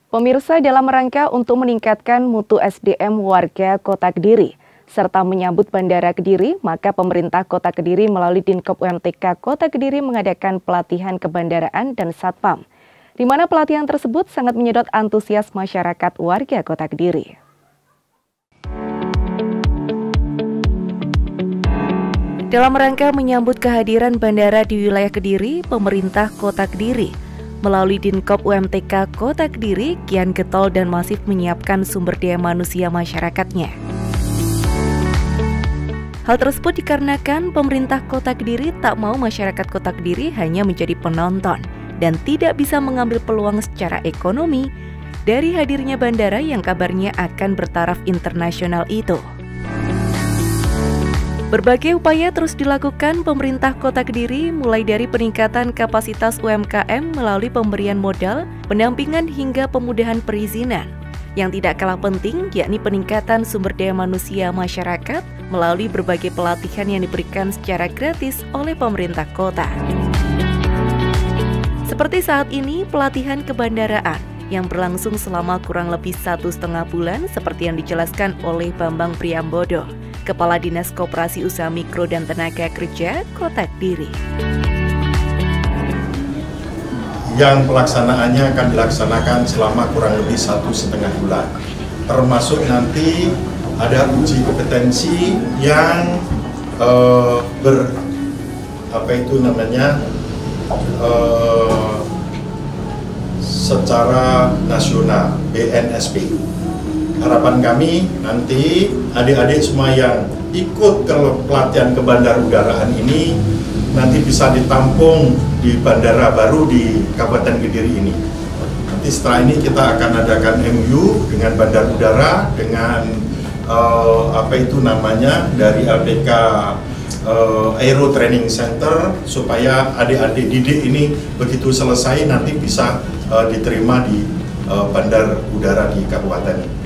Pemirsa, dalam rangka untuk meningkatkan mutu SDM warga Kota Kediri, serta menyambut Bandara Kediri, maka pemerintah Kota Kediri melalui Dinkop UMTK Kota Kediri mengadakan pelatihan kebandaraan dan satpam, di mana pelatihan tersebut sangat menyedot antusias masyarakat warga Kota Kediri. Dalam rangka menyambut kehadiran bandara di wilayah Kediri, pemerintah Kota Kediri melalui Dinkop UMTK Kota Kediri kian getol dan masif menyiapkan sumber daya manusia masyarakatnya. Hal tersebut dikarenakan pemerintah Kota Kediri tak mau masyarakat Kota Kediri hanya menjadi penonton dan tidak bisa mengambil peluang secara ekonomi dari hadirnya bandara yang kabarnya akan bertaraf internasional itu. Berbagai upaya terus dilakukan pemerintah Kota Kediri, mulai dari peningkatan kapasitas UMKM melalui pemberian modal, pendampingan hingga pemudahan perizinan. Yang tidak kalah penting yakni peningkatan sumber daya manusia masyarakat melalui berbagai pelatihan yang diberikan secara gratis oleh pemerintah kota. Seperti saat ini pelatihan kebandaraan yang berlangsung selama kurang lebih 1,5 bulan seperti yang dijelaskan oleh Bambang Priambodo, Kepala Dinas Koperasi Usaha Mikro dan Tenaga Kerja Kota Kediri. Yang pelaksanaannya akan dilaksanakan selama kurang lebih 1,5 bulan. Termasuk nanti ada uji kompetensi yang secara nasional, BNSP. Harapan kami nanti adik-adik semua yang ikut ke pelatihan kebandarudaraan ini nanti bisa ditampung di bandara baru di Kabupaten Kediri ini. Nanti setelah ini kita akan adakan MOU dengan Bandar Udara, dengan dari LPK Aero Training Center, supaya adik-adik didik ini begitu selesai nanti bisa diterima di Bandar Udara di Kabupaten.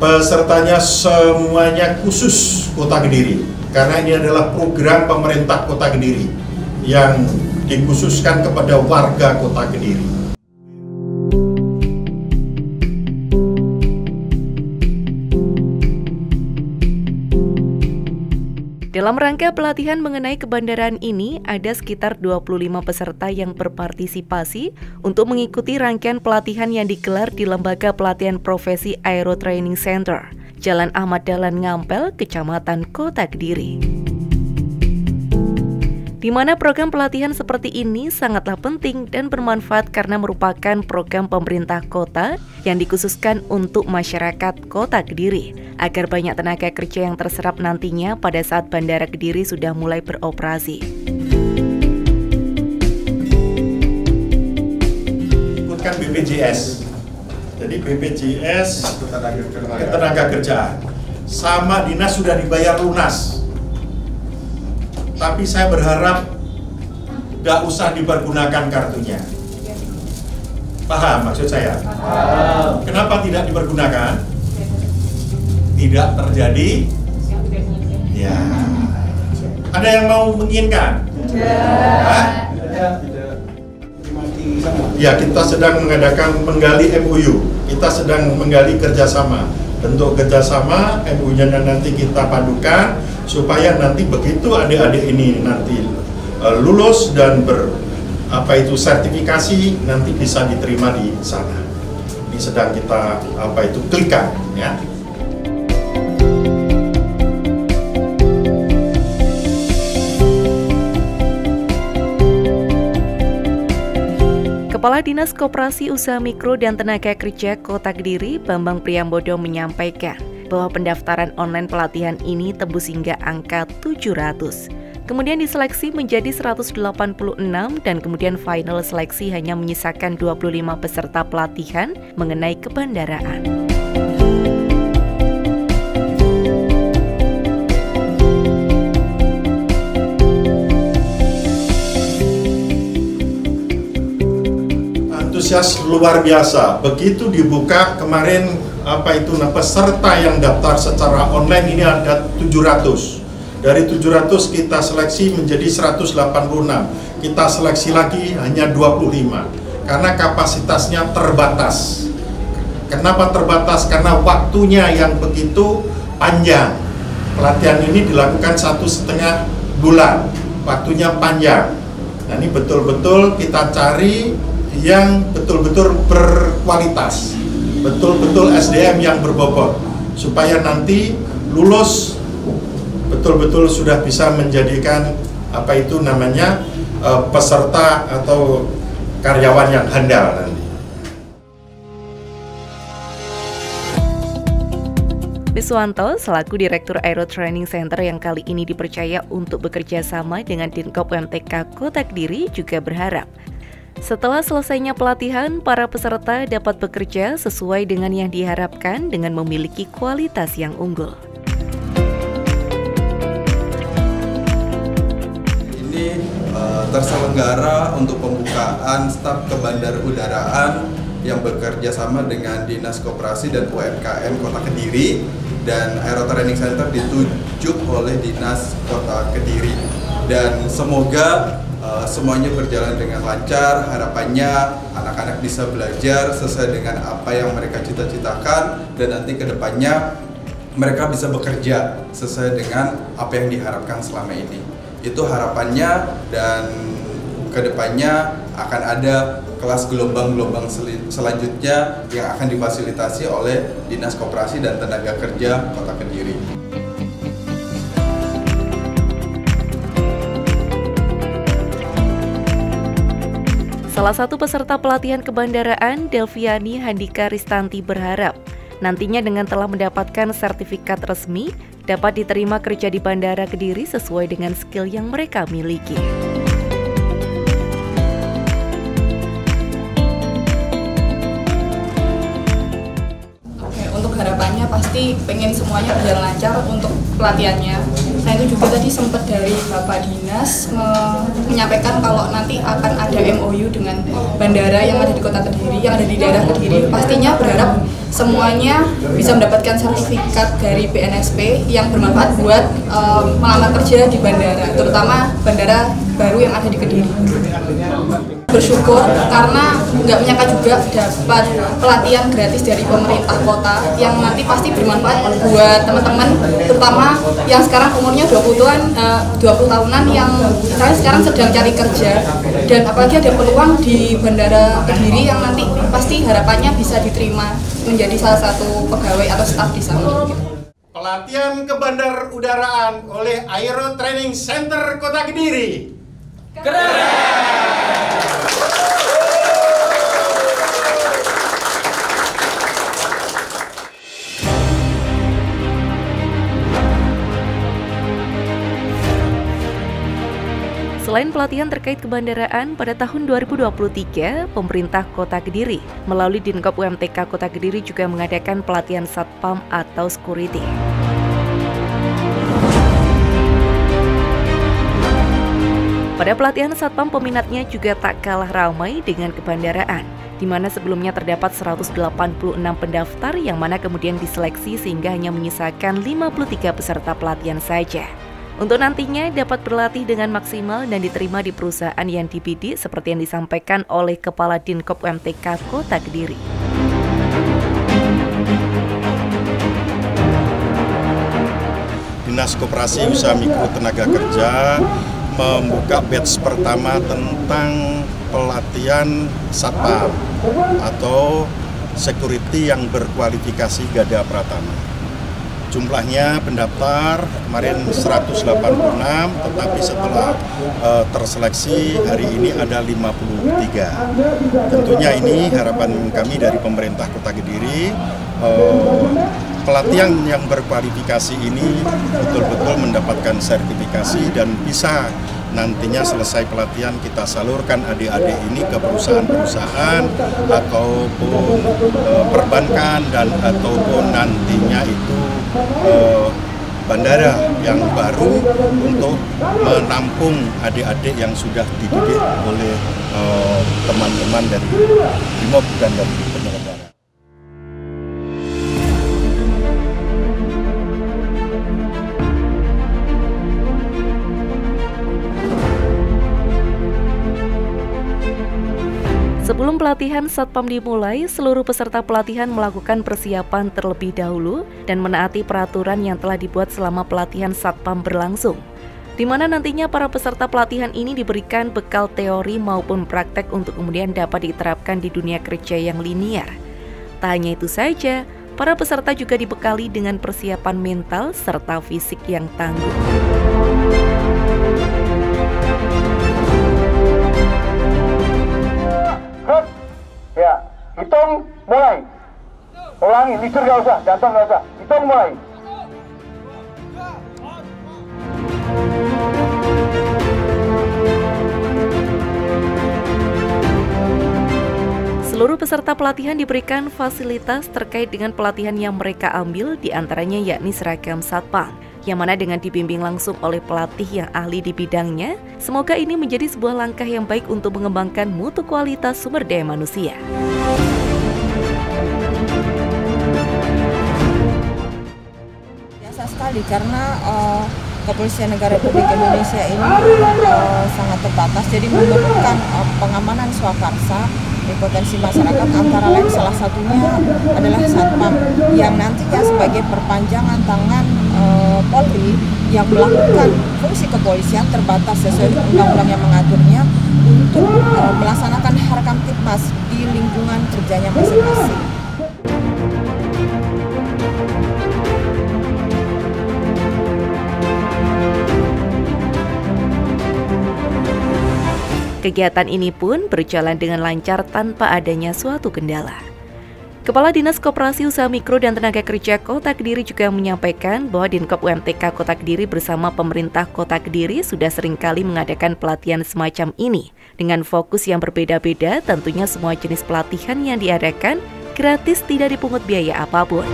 Pesertanya semuanya khusus Kota Kediri, karena ini adalah program pemerintah Kota Kediri yang dikhususkan kepada warga Kota Kediri. Dalam rangka pelatihan mengenai kebandaraan ini, ada sekitar 25 peserta yang berpartisipasi untuk mengikuti rangkaian pelatihan yang digelar di Lembaga Pelatihan Profesi Aero Training Center, Jalan Ahmad Dahlan Ngampel, Kecamatan Kota Kediri. Di mana program pelatihan seperti ini sangatlah penting dan bermanfaat karena merupakan program pemerintah kota yang dikhususkan untuk masyarakat Kota Kediri, agar banyak tenaga kerja yang terserap nantinya pada saat Bandara Kediri sudah mulai beroperasi. Ikutkan BPJS, jadi BPJS tenaga kerja sama dinas sudah dibayar lunas. Tapi saya berharap nggak usah dipergunakan kartunya. Paham maksud saya? Paham. Kenapa tidak dipergunakan? Tidak terjadi. Ya. Ada yang mau menginginkan? Tidak. Ya, kita sedang menggali MOU. Kita sedang menggali kerjasama. Bentuk kerjasama, MOU-nya nanti kita padukan supaya nanti begitu adik-adik ini nanti lulus dan sertifikasi nanti bisa diterima di sana. Ini sedang kita klikkan ya. Kepala Dinas Koperasi Usaha Mikro dan Tenaga Kerja Kota Kediri, Bambang Priambodo menyampaikan bahwa pendaftaran online pelatihan ini tembus hingga angka 700. Kemudian diseleksi menjadi 186 dan kemudian final seleksi hanya menyisakan 25 peserta pelatihan mengenai kebandaraan. Antusias luar biasa. Begitu dibuka kemarin peserta yang daftar secara online ini ada 700. Dari 700 kita seleksi menjadi 186. Kita seleksi lagi hanya 25. karena kapasitasnya terbatas. Kenapa terbatas? Karena waktunya yang begitu panjang. Pelatihan ini dilakukan 1,5 bulan, waktunya panjang. Nah, ini betul-betul kita cari yang betul-betul berkualitas, betul-betul SDM yang berbobot, supaya nanti lulus betul-betul sudah bisa menjadikan peserta atau karyawan yang handal nanti. Wiswanto selaku Direktur Aero Training Center yang kali ini dipercaya untuk bekerja sama dengan Dinkop UMTK Kota Kediri juga berharap setelah selesainya pelatihan, para peserta dapat bekerja sesuai dengan yang diharapkan dengan memiliki kualitas yang unggul. Terselenggara untuk pembukaan staf kebandarudaraan yang bekerja sama dengan Dinas Koperasi dan UMKM Kota Kediri, dan Aero Training Center ditunjuk oleh Dinas Kota Kediri, dan semoga semuanya berjalan dengan lancar. Harapannya anak-anak bisa belajar sesuai dengan apa yang mereka cita-citakan, dan nanti ke depannya mereka bisa bekerja sesuai dengan apa yang diharapkan selama ini. Itu harapannya, dan kedepannya akan ada kelas gelombang-gelombang selanjutnya yang akan difasilitasi oleh Dinas Koperasi dan Tenaga Kerja Kota Kediri. Salah satu peserta pelatihan kebandaraan, Delviani Handika Ristanti, berharap nantinya dengan telah mendapatkan sertifikat resmi, dapat diterima kerja di Bandara Kediri sesuai dengan skill yang mereka miliki. Untuk harapannya pasti pengen semuanya berjalan lancar untuk pelatihannya. Nah, itu juga tadi sempat dari Bapak Dinas menyampaikan kalau nanti akan ada MOU dengan bandara yang ada di Kota Kediri, yang ada di daerah Kediri. Pastinya berharap semuanya bisa mendapatkan sertifikat dari BNSP yang bermanfaat buat melamar kerja di bandara, terutama bandara baru yang ada di Kediri. Bersyukur karena nggak menyangka juga dapat pelatihan gratis dari pemerintah kota yang nanti pasti bermanfaat buat teman-teman, terutama yang sekarang umurnya 20 tahunan yang sekarang sedang cari kerja, dan apalagi ada peluang di Bandara Kediri yang nanti pasti harapannya bisa diterima menjadi salah satu pegawai atau staf di sana. Pelatihan kebandarudaraan oleh Aero Training Center Kota Kediri. Keren! Selain pelatihan terkait kebandaraan, pada tahun 2023, pemerintah Kota Kediri melalui Dinkop UMTK Kota Kediri juga mengadakan pelatihan Satpam atau security. Pada pelatihan Satpam, peminatnya juga tak kalah ramai dengan kebandaraan, di mana sebelumnya terdapat 186 pendaftar yang mana kemudian diseleksi sehingga hanya menyisakan 53 peserta pelatihan saja. Untuk nantinya dapat berlatih dengan maksimal dan diterima di perusahaan yang dibidik seperti yang disampaikan oleh Kepala Dinkop UMTK Kota Kediri. Dinas Koperasi Usaha Mikro Tenaga Kerja membuka batch pertama tentang pelatihan Satpam atau security yang berkualifikasi Gada Pratama. Jumlahnya pendaftar kemarin 186, tetapi setelah terseleksi hari ini ada 53. Tentunya ini harapan kami dari pemerintah Kota Kediri, pelatihan yang berkualifikasi ini betul-betul mendapatkan sertifikasi dan bisa nantinya selesai pelatihan kita salurkan adik-adik ini ke perusahaan-perusahaan ataupun perbankan dan ataupun nantinya itu bandara yang baru untuk menampung adik-adik yang sudah dididik oleh teman-teman dari BIMOB dan dari penyelenggara. Sebelum Sebelum pelatihan Satpam dimulai, seluruh peserta pelatihan melakukan persiapan terlebih dahulu dan menaati peraturan yang telah dibuat selama pelatihan Satpam berlangsung, di mana nantinya para peserta pelatihan ini diberikan bekal teori maupun praktek untuk kemudian dapat diterapkan di dunia kerja yang linier. Tak hanya itu saja, para peserta juga dibekali dengan persiapan mental serta fisik yang tangguh. Ya, hitung mulai. Ulangi, leader nggak usah, jantung nggak usah. Hitung mulai. Seluruh peserta pelatihan diberikan fasilitas terkait dengan pelatihan yang mereka ambil, diantaranya yakni seragam Satpam, yang mana dengan dibimbing langsung oleh pelatih yang ahli di bidangnya, semoga ini menjadi sebuah langkah yang baik untuk mengembangkan mutu kualitas sumber daya manusia. Biasa sekali karena Kepolisian Negara Republik Indonesia ini sangat terbatas, jadi memerlukan pengamanan swakarsa di potensi masyarakat, antara lain salah satunya adalah Satpam yang nantinya sebagai perpanjangan tangan Polri yang melakukan fungsi kepolisian terbatas sesuai undang-undang yang mengaturnya untuk melaksanakan Harkamtibmas di lingkungan kerjanya masing-masing. Kegiatan ini pun berjalan dengan lancar tanpa adanya suatu kendala. Kepala Dinas Koperasi Usaha Mikro dan Tenaga Kerja Kota Kediri juga menyampaikan bahwa Dinkop UMTK Kota Kediri bersama pemerintah Kota Kediri sudah seringkali mengadakan pelatihan semacam ini. Dengan fokus yang berbeda-beda, tentunya semua jenis pelatihan yang diadakan gratis, tidak dipungut biaya apapun.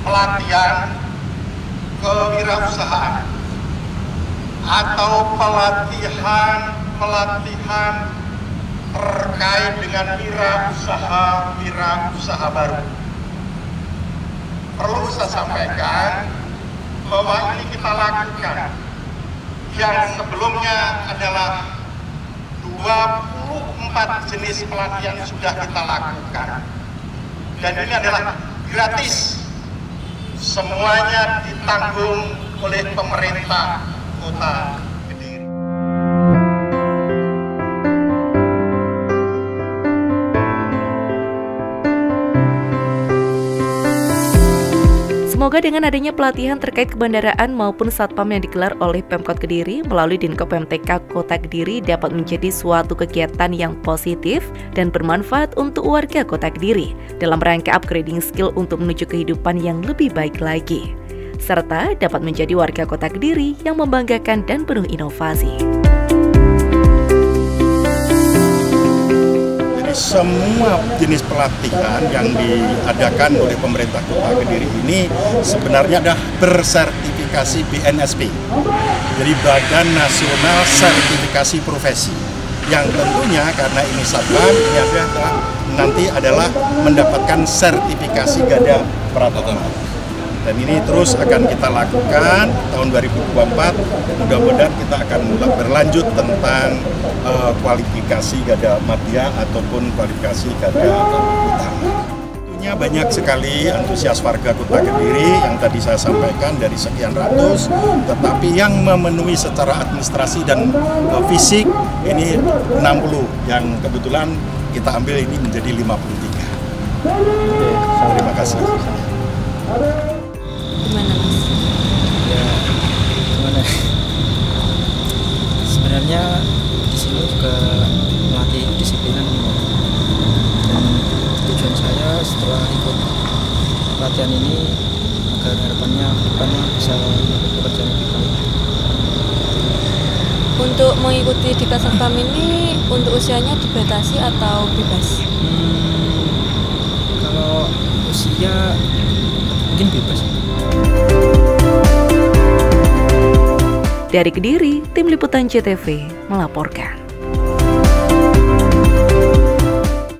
Pelatihan kewirausahaan atau pelatihan terkait dengan wirausaha baru. Perlu saya sampaikan bahwa ini kita lakukan yang sebelumnya adalah 24 jenis pelatihan sudah kita lakukan, dan ini adalah gratis. Semuanya ditanggung oleh pemerintah Kota Kediri. Semoga dengan adanya pelatihan terkait kebandaraan maupun Satpam yang digelar oleh Pemkot Kediri melalui Dinkop UMTK Kota Kediri dapat menjadi suatu kegiatan yang positif dan bermanfaat untuk warga Kota Kediri dalam rangka upgrading skill untuk menuju kehidupan yang lebih baik lagi, serta dapat menjadi warga Kota Kediri yang membanggakan dan penuh inovasi. Semua jenis pelatihan yang diadakan oleh pemerintah Kota Kediri ini sebenarnya adalah bersertifikasi BNSP, jadi Badan Nasional Sertifikasi Profesi, yang tentunya karena ini Satpam, ini nanti adalah mendapatkan sertifikasi Garda Pratama. Dan ini terus akan kita lakukan tahun 2024, mudah-mudahan kita akan berlanjut tentang kualifikasi Garda Madya ataupun kualifikasi Garda Utama. Tentunya banyak sekali antusias warga Kota Kediri yang tadi saya sampaikan dari sekian ratus, tetapi yang memenuhi secara administrasi dan fisik ini 60, yang kebetulan kita ambil ini menjadi 53. Terima kasih. Gimana Mas? Ya, gimana? Sebenarnya di sini juga melatih kedisiplinan, dan tujuan saya setelah ikut pelatihan ini agar harapannya depannya bisa bekerja lebih baik. Untuk mengikuti di Satpam ini untuk usianya dibatasi atau bebas? Kalau usia mungkin bebas. Dari Kediri, Tim Liputan CTV melaporkan.